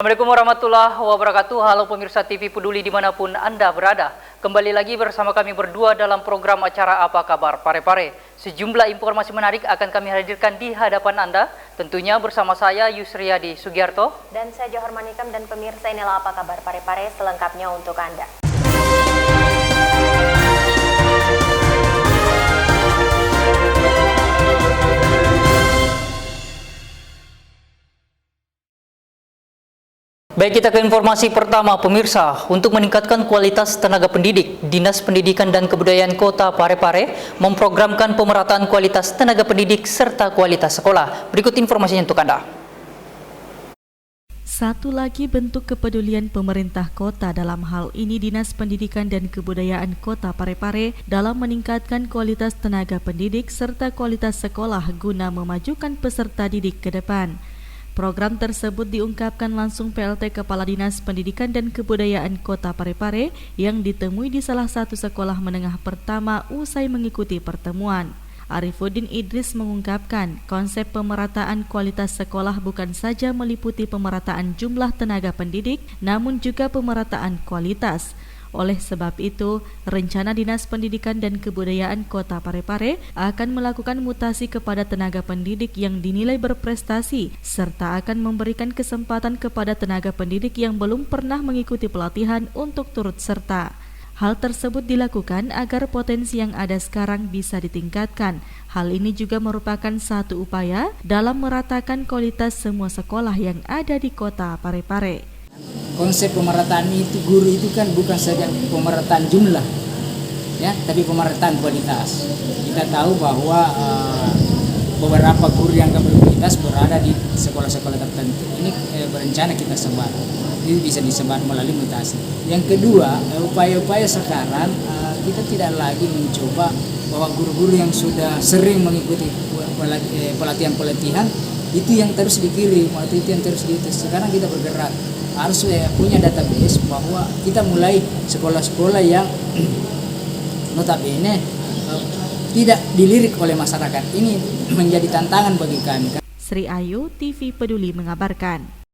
Assalamualaikum warahmatullahi wabarakatuh. Halo pemirsa TV Peduli dimanapun Anda berada. Kembali lagi bersama kami berdua dalam program acara Apa Kabar Pare-Pare. Sejumlah informasi menarik akan kami hadirkan di hadapan Anda. Tentunya bersama saya Yusriyadi Sugiarto. Dan saya Johor Manikam, dan pemirsa, inilah Apa Kabar Pare-Pare selengkapnya untuk Anda. Baik, kita ke informasi pertama pemirsa. Untuk meningkatkan kualitas tenaga pendidik, Dinas Pendidikan dan Kebudayaan Kota Pare-Pare memprogramkan pemerataan kualitas tenaga pendidik serta kualitas sekolah. Berikut informasinya untuk Anda. Satu lagi bentuk kepedulian pemerintah kota, dalam hal ini Dinas Pendidikan dan Kebudayaan Kota Pare-Pare, dalam meningkatkan kualitas tenaga pendidik serta kualitas sekolah guna memajukan peserta didik ke depan. Program tersebut diungkapkan langsung PLT Kepala Dinas Pendidikan dan Kebudayaan Kota Pare-Pare yang ditemui di salah satu sekolah menengah pertama usai mengikuti pertemuan. Arifuddin Idris mengungkapkan konsep pemerataan kualitas sekolah bukan saja meliputi pemerataan jumlah tenaga pendidik, namun juga pemerataan kualitas. Oleh sebab itu, rencana Dinas Pendidikan dan Kebudayaan Kota Pare-Pare akan melakukan mutasi kepada tenaga pendidik yang dinilai berprestasi, serta akan memberikan kesempatan kepada tenaga pendidik yang belum pernah mengikuti pelatihan untuk turut serta. Hal tersebut dilakukan agar potensi yang ada sekarang bisa ditingkatkan. Hal ini juga merupakan satu upaya dalam meratakan kualitas semua sekolah yang ada di Kota Pare-Pare. Konsep pemerataan itu, guru itu kan bukan saja pemerataan jumlah, ya, tapi pemerataan kualitas. Kita tahu bahwa beberapa guru yang berkualitas berada di sekolah-sekolah tertentu. Ini berencana kita sebar. Ini bisa disebar melalui mutasi. Yang kedua, upaya-upaya sekarang kita tidak lagi mencoba bahwa guru-guru yang sudah sering mengikuti pelatihan-pelatihan itu yang terus dikirim, atau itu yang terus dites. Sekarang kita bergerak, harus punya database bahwa kita mulai sekolah-sekolah yang notabene tidak dilirik oleh masyarakat. Ini menjadi tantangan bagi kami. Sri Ayu, TV Peduli mengabarkan.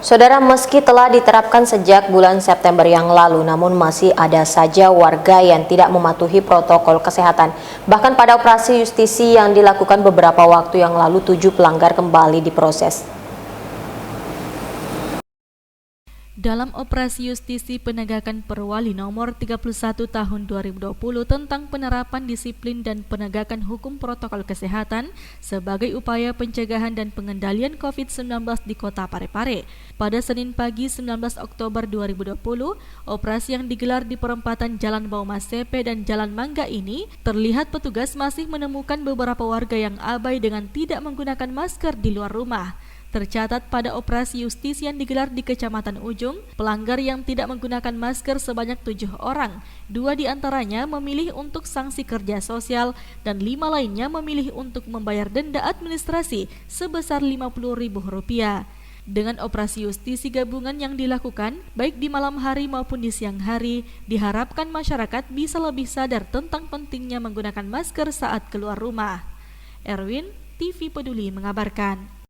Saudara, meski telah diterapkan sejak bulan September yang lalu, namun masih ada saja warga yang tidak mematuhi protokol kesehatan. Bahkan pada operasi justisi yang dilakukan beberapa waktu yang lalu, 7 pelanggar kembali diproses. Dalam operasi justisi penegakan Perwali nomor 31 tahun 2020 tentang penerapan disiplin dan penegakan hukum protokol kesehatan sebagai upaya pencegahan dan pengendalian COVID-19 di Kota Pare-Pare, pada Senin pagi 19 Oktober 2020, operasi yang digelar di perempatan Jalan Baumas CP dan Jalan Mangga ini, terlihat petugas masih menemukan beberapa warga yang abai dengan tidak menggunakan masker di luar rumah. Tercatat pada operasi justisi yang digelar di Kecamatan Ujung, pelanggar yang tidak menggunakan masker sebanyak 7 orang. 2 diantaranya memilih untuk sanksi kerja sosial dan 5 lainnya memilih untuk membayar denda administrasi sebesar Rp50.000. Dengan operasi justisi gabungan yang dilakukan, baik di malam hari maupun di siang hari, diharapkan masyarakat bisa lebih sadar tentang pentingnya menggunakan masker saat keluar rumah. Erwin, TV Peduli mengabarkan.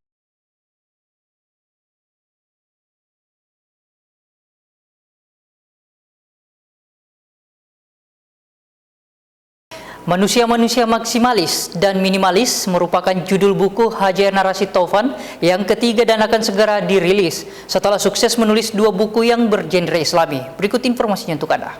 Manusia-manusia maksimalis dan minimalis merupakan judul buku Haji Erna Rashid Taufan yang ketiga dan akan segera dirilis setelah sukses menulis 2 buku yang bergenre Islami. Berikut informasinya untuk Anda.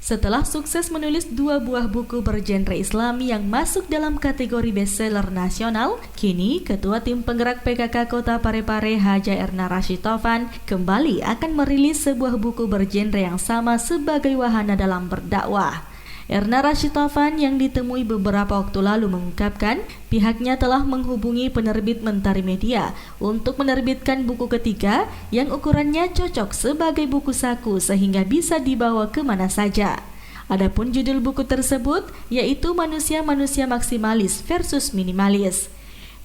Setelah sukses menulis 2 buah buku bergenre Islami yang masuk dalam kategori bestseller nasional, kini Ketua Tim Penggerak PKK Kota Pare-Pare Haji Erna Rashid Taufan kembali akan merilis sebuah buku bergenre yang sama sebagai wahana dalam berdakwah. Erna Rashid Taufan yang ditemui beberapa waktu lalu mengungkapkan pihaknya telah menghubungi penerbit Mentari Media untuk menerbitkan buku ketiga yang ukurannya cocok sebagai buku saku sehingga bisa dibawa kemana saja. Adapun judul buku tersebut yaitu Manusia-Manusia Maksimalis versus Minimalis.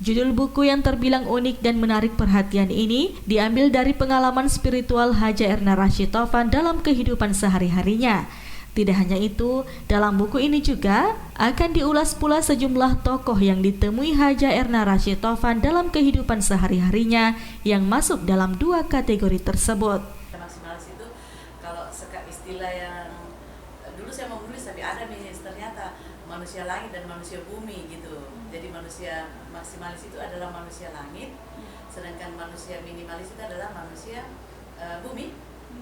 Judul buku yang terbilang unik dan menarik perhatian ini diambil dari pengalaman spiritual Haji Erna Rashid Taufan dalam kehidupan sehari-harinya. Tidak hanya itu, dalam buku ini juga akan diulas pula sejumlah tokoh yang ditemui Haja Erna Rashid Tovan dalam kehidupan sehari-harinya yang masuk dalam 2 kategori tersebut. Maksimalis itu kalau istilah yang dulu saya mau menulis tapi ada nih ternyata manusia langit dan manusia bumi gitu. Jadi manusia maksimalis itu adalah manusia langit, sedangkan manusia minimalis itu adalah manusia bumi,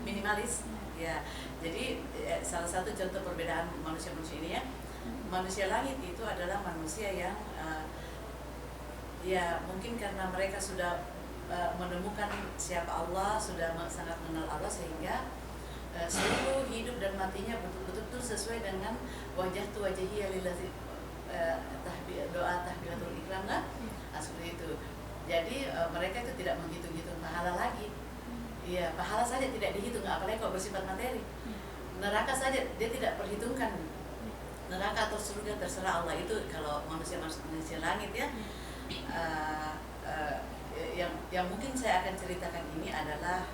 minimalis. Ya, jadi salah satu contoh perbedaan manusia-manusia ini ya, manusia langit itu adalah manusia yang ya mungkin karena mereka sudah menemukan siapa Allah, sudah sangat mengenal Allah sehingga seluruh hidup dan matinya betul-betul sesuai dengan wajah tu wajhiya lillazi doa tahbilatul ikram lah, seperti itu. Jadi mereka itu tidak menghitung-hitung pahala lagi. Iya, pahala saja tidak dihitung, apalagi kalau bersifat materi. Neraka saja dia tidak perhitungkan. Neraka atau surga terserah Allah. Itu kalau manusia langit ya. Yang mungkin saya akan ceritakan ini adalah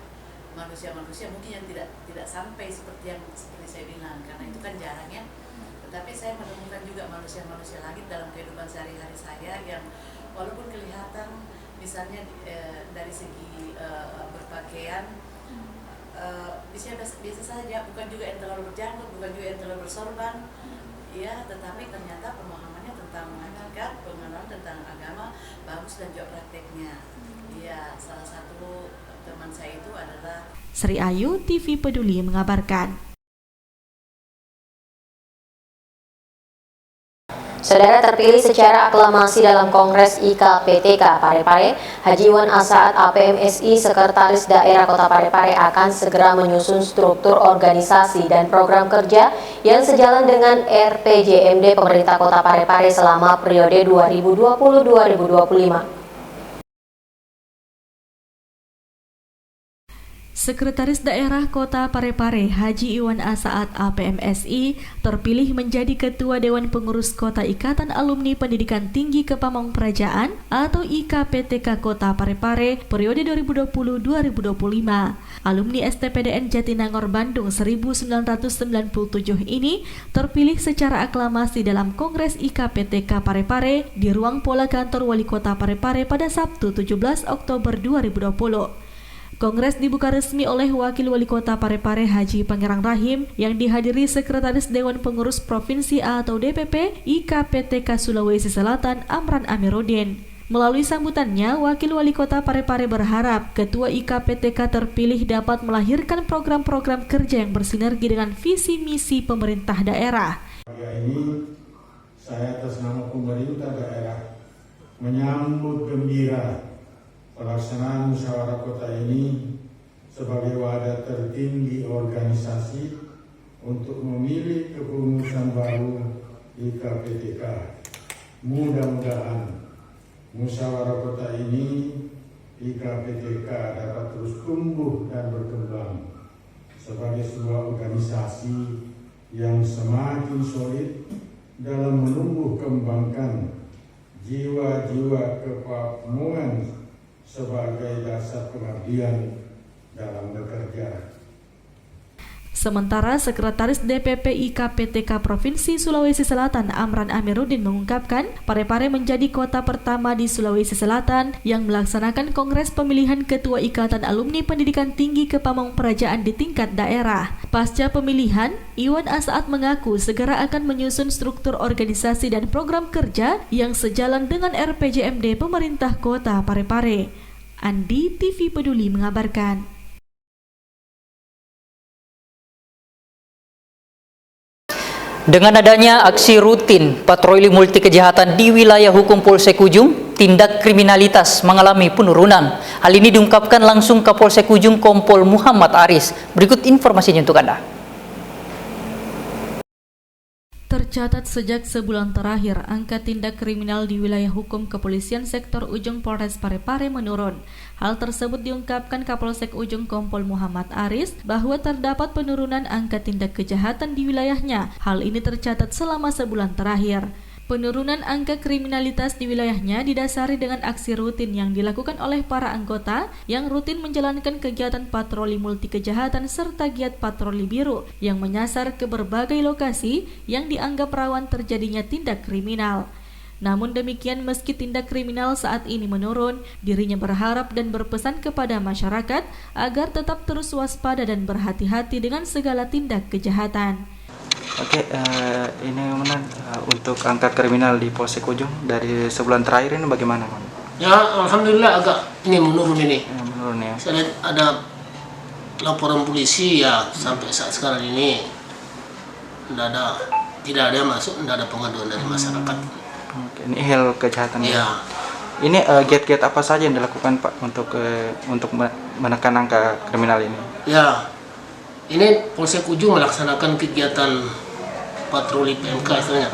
manusia-manusia mungkin yang tidak sampai seperti saya bilang, karena itu kan jarang ya. Tetapi saya menemukan juga manusia-manusia langit dalam kehidupan sehari-hari saya yang walaupun kelihatan misalnya dari segi berpakaian biasa saja, bukan juga yang terlalu berjanggut, bukan juga yang terlalu bersorban, ya, tetapi ternyata pemahamannya tentang hakikat, pengenalan tentang agama bagus dan juga prakteknya. Ya, salah satu teman saya itu adalah Sri Ayu, TV Peduli mengabarkan. Saudara, terpilih secara aklamasi dalam Kongres IKPTK Parepare, Haji Iwan Asaat APMSI Sekretaris Daerah Kota Parepare akan segera menyusun struktur organisasi dan program kerja yang sejalan dengan RPJMD pemerintah Kota Parepare selama periode 2020-2025. Sekretaris Daerah Kota Parepare Haji Iwan Asaat APMSI terpilih menjadi Ketua Dewan Pengurus Kota Ikatan Alumni Pendidikan Tinggi Kepamong Perajaan atau IKPTK Kota Parepare periode 2020-2025. Alumni STPDN Jatinangor Bandung 1997 ini terpilih secara aklamasi dalam Kongres IKPTK Parepare di ruang pola kantor Wali Kota Parepare pada Sabtu 17 Oktober 2020. Kongres dibuka resmi oleh Wakil Wali Kota Parepare Haji Pangerang Rahim yang dihadiri Sekretaris Dewan Pengurus Provinsi atau DPP IKPTK Sulawesi Selatan Amran Amiruddin. Melalui sambutannya, Wakil Wali Kota Parepare berharap Ketua IKPTK terpilih dapat melahirkan program-program kerja yang bersinergi dengan visi misi pemerintah daerah. Pagi ini saya atas nama pemerintah daerah menyambut gembira pelaksanaan musyawarah kota ini sebagai wadah tertinggi organisasi untuk memilih kepengurusan baru IKPTK. Mudah-mudahan musyawarah kota ini IKPTK dapat terus tumbuh dan berkembang sebagai sebuah organisasi yang semakin solid dalam menumbuh kembangkan jiwa-jiwa kepamungan sebagai dasar pengabdian dalam bekerja. Sementara Sekretaris DPP IKPTK Provinsi Sulawesi Selatan Amran Amiruddin mengungkapkan Parepare menjadi kota pertama di Sulawesi Selatan yang melaksanakan Kongres Pemilihan Ketua Ikatan Alumni Pendidikan Tinggi Kepamong Perajaan di tingkat daerah. Pasca pemilihan, Iwan Asaat mengaku segera akan menyusun struktur organisasi dan program kerja yang sejalan dengan RPJMD pemerintah Kota Parepare. Andi, TV Peduli mengabarkan. Dengan adanya aksi rutin patroli multi kejahatan di wilayah hukum Polsek Ujung, tindak kriminalitas mengalami penurunan. Hal ini diungkapkan langsung Kapolsek Ujung Kompol Muhammad Aris. Berikut informasinya untuk Anda. Tercatat sejak sebulan terakhir, angka tindak kriminal di wilayah hukum kepolisian sektor Ujung Polres Parepare menurun. Hal tersebut diungkapkan Kapolsek Ujung Kompol Muhammad Aris bahwa terdapat penurunan angka tindak kejahatan di wilayahnya. Hal ini tercatat selama sebulan terakhir. Penurunan angka kriminalitas di wilayahnya didasari dengan aksi rutin yang dilakukan oleh para anggota yang rutin menjalankan kegiatan patroli multi kejahatan serta giat patroli biru yang menyasar ke berbagai lokasi yang dianggap rawan terjadinya tindak kriminal. Namun demikian, meski tindak kriminal saat ini menurun, dirinya berharap dan berpesan kepada masyarakat agar tetap terus waspada dan berhati-hati dengan segala tindak kejahatan. Oke, ini untuk angka kriminal di Polsek Ujung dari sebulan terakhir ini bagaimana, Bang? Ya, alhamdulillah agak ini menurun ini. Ya, menurun ya. Saya lihat ada laporan polisi ya sampai saat sekarang ini tidak ada yang masuk, tidak ada pengaduan dari masyarakat. Oke, ini hal kejahatan. Ya. Ini giat-giat apa saja yang dilakukan Pak untuk menekan angka kriminal ini? Ya, ini Polsek Ujung melaksanakan kegiatan patroli PMK istilahnya,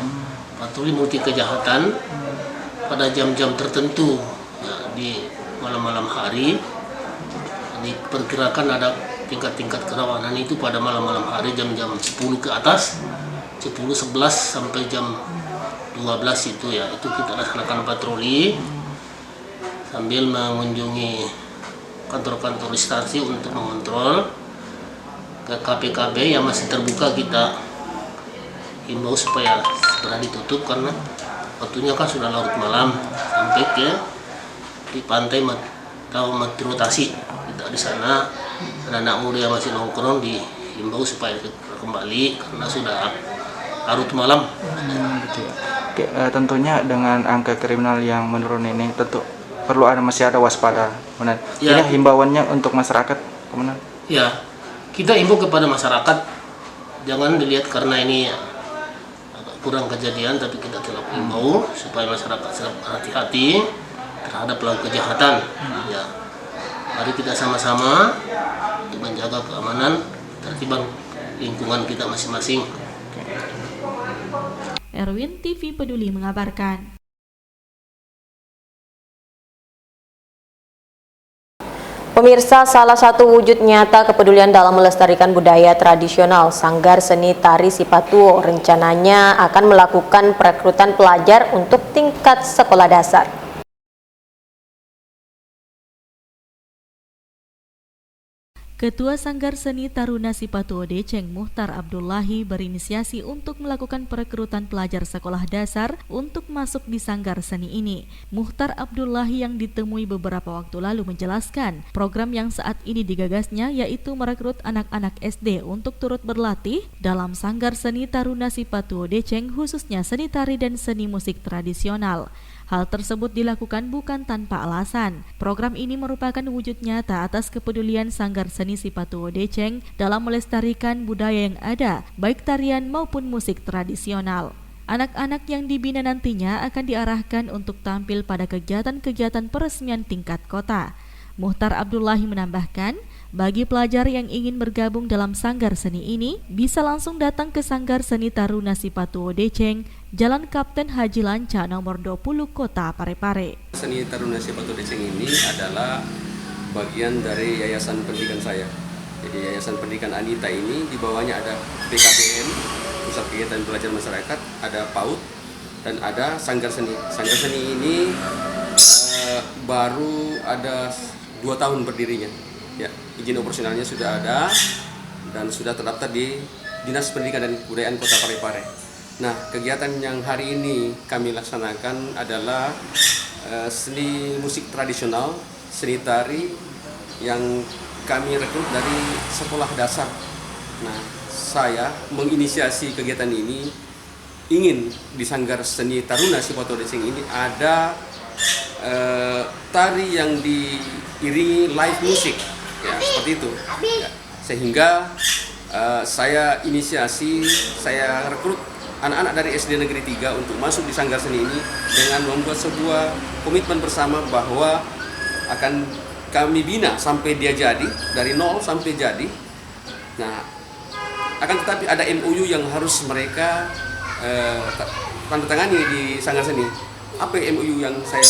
patroli multi kejahatan pada jam-jam tertentu ya, di malam-malam hari. Diperkirakan ada tingkat-tingkat kerawanan itu pada malam-malam hari jam-jam 10 ke atas, 10, 11 sampai jam 12 itu ya, itu kita laksanakan patroli sambil mengunjungi kantor-kantor instansi untuk mengontrol. Ke KPKB yang masih terbuka kita himbau supaya segera ditutup karena waktunya kan sudah larut malam, sampai ke di pantai atau rotasi kita di sana. Anak muda yang masih nongkrong dihimbau supaya kembali karena sudah larut malam. Oke, tentunya dengan angka kriminal yang menurun ini tentu perlu masih ada waspada. Benar. Ya. Ini himbauannya untuk masyarakat, Komandan. Ya, kita imbau kepada masyarakat jangan dilihat karena ini agak kurang kejadian, tapi kita tetap imbau supaya masyarakat tetap hati-hati terhadap pelaku kejahatan. Ya, mari kita sama-sama untuk menjaga keamanan tertiban lingkungan kita masing-masing. Erwin TV Peduli mengabarkan. Pemirsa, salah satu wujud nyata kepedulian dalam melestarikan budaya tradisional, Sanggar Seni Tari Sipatuo rencananya akan melakukan perekrutan pelajar untuk tingkat sekolah dasar. Ketua Sanggar Seni Taruna Sipatuo Deceng Muhtar Abdullahi berinisiasi untuk melakukan perekrutan pelajar sekolah dasar untuk masuk di Sanggar Seni ini. Muhtar Abdullahi yang ditemui beberapa waktu lalu menjelaskan program yang saat ini digagasnya yaitu merekrut anak-anak SD untuk turut berlatih dalam Sanggar Seni Taruna Sipatuo Deceng khususnya seni tari dan seni musik tradisional. Hal tersebut dilakukan bukan tanpa alasan. Program ini merupakan wujud nyata atas kepedulian Sanggar Seni Sipatuo Deceng dalam melestarikan budaya yang ada, baik tarian maupun musik tradisional. Anak-anak yang dibina nantinya akan diarahkan untuk tampil pada kegiatan-kegiatan peresmian tingkat kota. Muhtar Abdullahi menambahkan, bagi pelajar yang ingin bergabung dalam Sanggar Seni ini, bisa langsung datang ke Sanggar Seni Taruna Sipatuo Deceng, Jalan Kapten Haji Lanca nomor 20 Kota Parepare. Seni Taruna Sipatuo Deceng ini adalah bagian dari yayasan pendidikan saya. Jadi yayasan pendidikan Anita ini di bawahnya ada PKBM, Pusat Kegiatan Belajar Masyarakat, ada PAUD, dan ada Sanggar Seni. Sanggar Seni ini baru ada 2 tahun berdirinya. Ya, izin operasionalnya sudah ada dan sudah terdaftar di Dinas Pendidikan dan Kebudayaan Kota Parepare. Nah, kegiatan yang hari ini kami laksanakan adalah seni musik tradisional, seni tari yang kami rekrut dari sekolah dasar. Nah, saya menginisiasi kegiatan ini ingin di Sanggar Seni Taruna Sipatuo Deceng ini ada tari yang diiringi live music. Ya, seperti itu. Ya, sehingga saya inisiasi, saya rekrut anak-anak dari SD Negeri 3 untuk masuk di Sanggar Seni ini dengan membuat sebuah komitmen bersama bahwa akan kami bina sampai dia jadi, dari nol sampai jadi. Nah, akan tetapi ada MOU yang harus mereka tanda tangani di Sanggar Seni. Apa MOU yang saya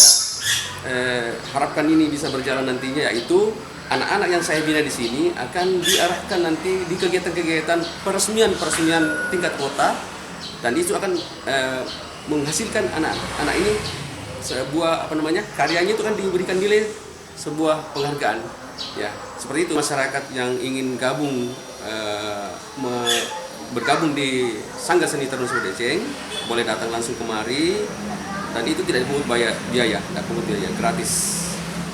harapkan ini bisa berjalan nantinya, yaitu anak-anak yang saya bina di sini akan diarahkan nanti di kegiatan-kegiatan peresmian tingkat kota, dan itu akan menghasilkan anak ini sebuah karyanya itu kan diberikan nilai sebuah penghargaan ya. Seperti itu, masyarakat yang ingin bergabung di Sanggar Seni Tenun Sodeceng boleh datang langsung kemari, dan itu tidak dipungut biaya, gratis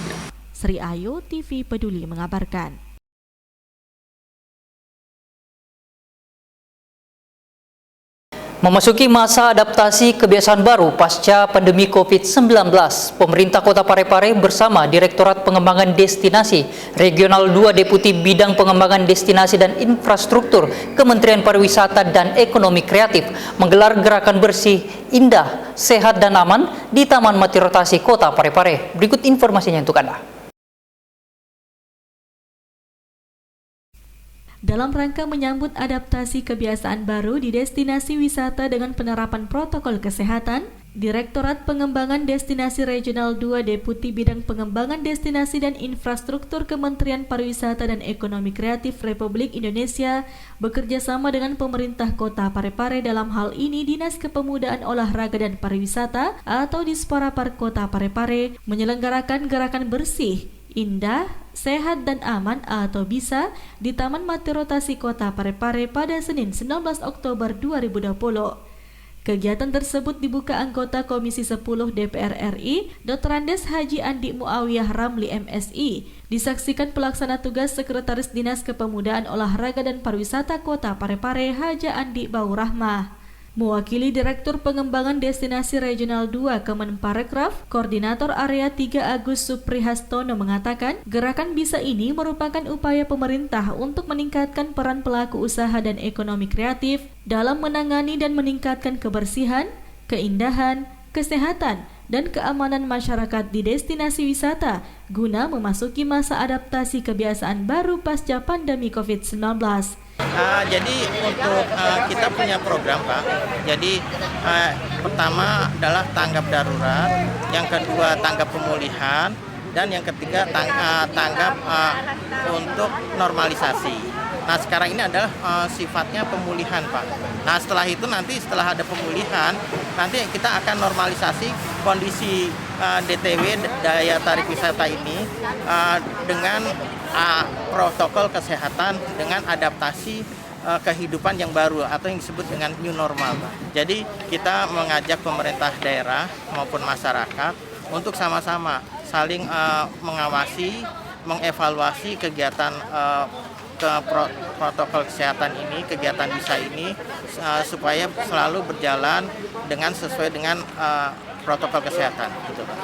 ya. Sri Ayu, TV Peduli mengabarkan. Memasuki masa adaptasi kebiasaan baru pasca pandemi COVID-19, pemerintah Kota Parepare bersama Direktorat Pengembangan Destinasi Regional 2 Deputi Bidang Pengembangan Destinasi dan Infrastruktur Kementerian Pariwisata dan Ekonomi Kreatif menggelar gerakan bersih, indah, sehat dan aman di Taman Mati Rotasi Kota Parepare. Berikut informasinya untuk Anda. Dalam rangka menyambut adaptasi kebiasaan baru di destinasi wisata dengan penerapan protokol kesehatan, Direktorat Pengembangan Destinasi Regional 2 Deputi Bidang Pengembangan Destinasi dan Infrastruktur Kementerian Pariwisata dan Ekonomi Kreatif Republik Indonesia bekerja sama dengan pemerintah Kota Parepare, dalam hal ini Dinas Kepemudaan Olahraga dan Pariwisata atau Disparapar Kota Parepare, menyelenggarakan gerakan bersih, indah, sehat dan aman atau bisa di Taman Mati Rotasi Kota Parepare pada Senin 19 Oktober 2020. Kegiatan tersebut dibuka anggota Komisi 10 DPR RI, Dr. Andes Haji Andi Muawiyah Ramli MSI, disaksikan pelaksana tugas Sekretaris Dinas Kepemudaan Olahraga dan Pariwisata Kota Parepare Haja Andi Baurahmah. Mewakili Direktur Pengembangan Destinasi Regional 2 Kemenparekraf, Koordinator Area 3 Agus Suprihastono mengatakan, gerakan bisa ini merupakan upaya pemerintah untuk meningkatkan peran pelaku usaha dan ekonomi kreatif dalam menangani dan meningkatkan kebersihan, keindahan, kesehatan, dan keamanan masyarakat di destinasi wisata guna memasuki masa adaptasi kebiasaan baru pasca pandemi COVID-19. Jadi untuk kita punya program, Pak. Jadi pertama adalah tanggap darurat, yang kedua tanggap pemulihan, dan yang ketiga tanggap untuk normalisasi. Nah sekarang ini adalah sifatnya pemulihan, Pak. Nah setelah itu nanti setelah ada pemulihan, nanti kita akan normalisasi kondisi DTW, daya tarik wisata ini dengan protokol kesehatan dengan adaptasi kehidupan yang baru atau yang disebut dengan new normal. Jadi kita mengajak pemerintah daerah maupun masyarakat untuk sama-sama saling mengawasi, mengevaluasi kegiatan protokol kesehatan ini, kegiatan bisa ini supaya selalu berjalan dengan sesuai dengan protokol kesehatan. Gitu, Pak.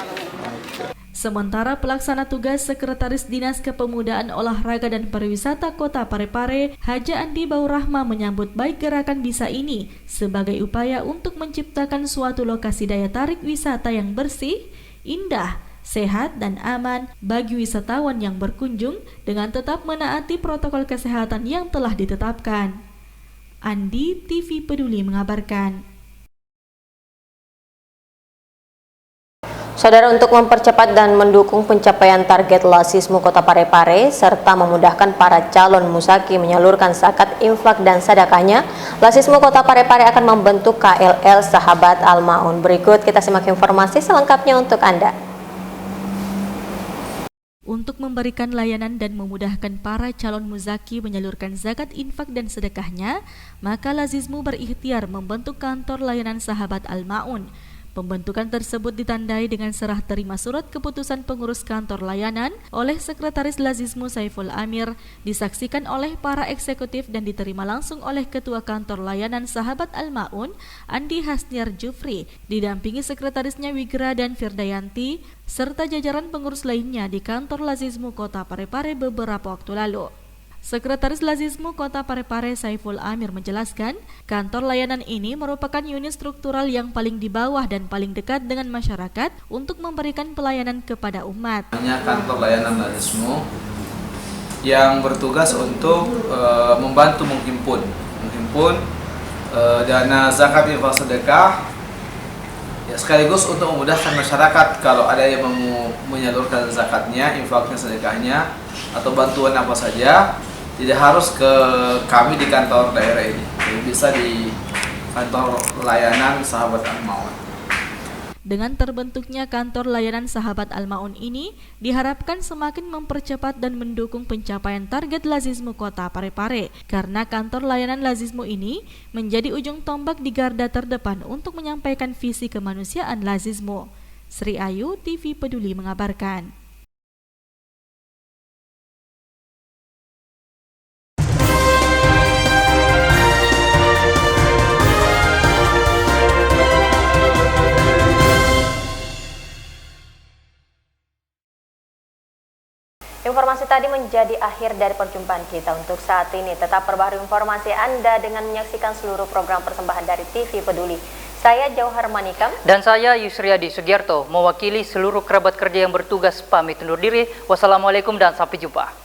Sementara pelaksana tugas Sekretaris Dinas Kepemudaan Olahraga dan Pariwisata Kota Parepare, Haja Andi Baurahmah menyambut baik gerakan bisa ini sebagai upaya untuk menciptakan suatu lokasi daya tarik wisata yang bersih, indah, sehat dan aman bagi wisatawan yang berkunjung dengan tetap menaati protokol kesehatan yang telah ditetapkan. Andi, TV Peduli mengabarkan. Saudara, untuk mempercepat dan mendukung pencapaian target Lasismu Kota Parepare serta memudahkan para calon musaki menyalurkan zakat, infak dan sedekahnya, Lasismu Kota Parepare akan membentuk KLL Sahabat Al-Ma'un. Berikut kita simak informasi selengkapnya untuk Anda. Untuk memberikan layanan dan memudahkan para calon muzaki menyalurkan zakat, infak dan sedekahnya, maka Lazismu berikhtiar membentuk kantor layanan Sahabat Al-Ma'un. Pembentukan tersebut ditandai dengan serah terima surat keputusan pengurus kantor layanan oleh Sekretaris Lazismu Saiful Amir, disaksikan oleh para eksekutif dan diterima langsung oleh Ketua Kantor Layanan Sahabat Al-Ma'un, Andi Hasniar Jufri, didampingi sekretarisnya Wigra dan Firdayanti, serta jajaran pengurus lainnya di kantor Lazismu Kota Parepare beberapa waktu lalu. Sekretaris Lazismu Kota Parepare Saiful Amir menjelaskan, kantor layanan ini merupakan unit struktural yang paling di bawah dan paling dekat dengan masyarakat untuk memberikan pelayanan kepada umat. Kantor layanan Lazismu yang bertugas untuk membantu menghimpun dana zakat, infak, sedekah, ya, sekaligus untuk memudahkan masyarakat kalau ada yang mau menyalurkan zakatnya, infaknya, sedekahnya, atau bantuan apa saja. Tidak harus ke kami di kantor daerah ini, jadi bisa di kantor layanan Sahabat Al-Maun. Dengan terbentuknya kantor layanan Sahabat Al-Maun ini diharapkan semakin mempercepat dan mendukung pencapaian target Lazisme Kota Parepare karena kantor layanan Lazisme ini menjadi ujung tombak di garda terdepan untuk menyampaikan visi kemanusiaan Lazisme. Sri Ayu, TV Peduli mengabarkan. Informasi tadi menjadi akhir dari perjumpaan kita untuk saat ini. Tetap perbaharui informasi Anda dengan menyaksikan seluruh program persembahan dari TV Peduli. Saya Jauhar Manikam. Dan saya Yusriadi Sugiarto, mewakili seluruh kerabat kerja yang bertugas pamit undur diri. Wassalamualaikum dan sampai jumpa.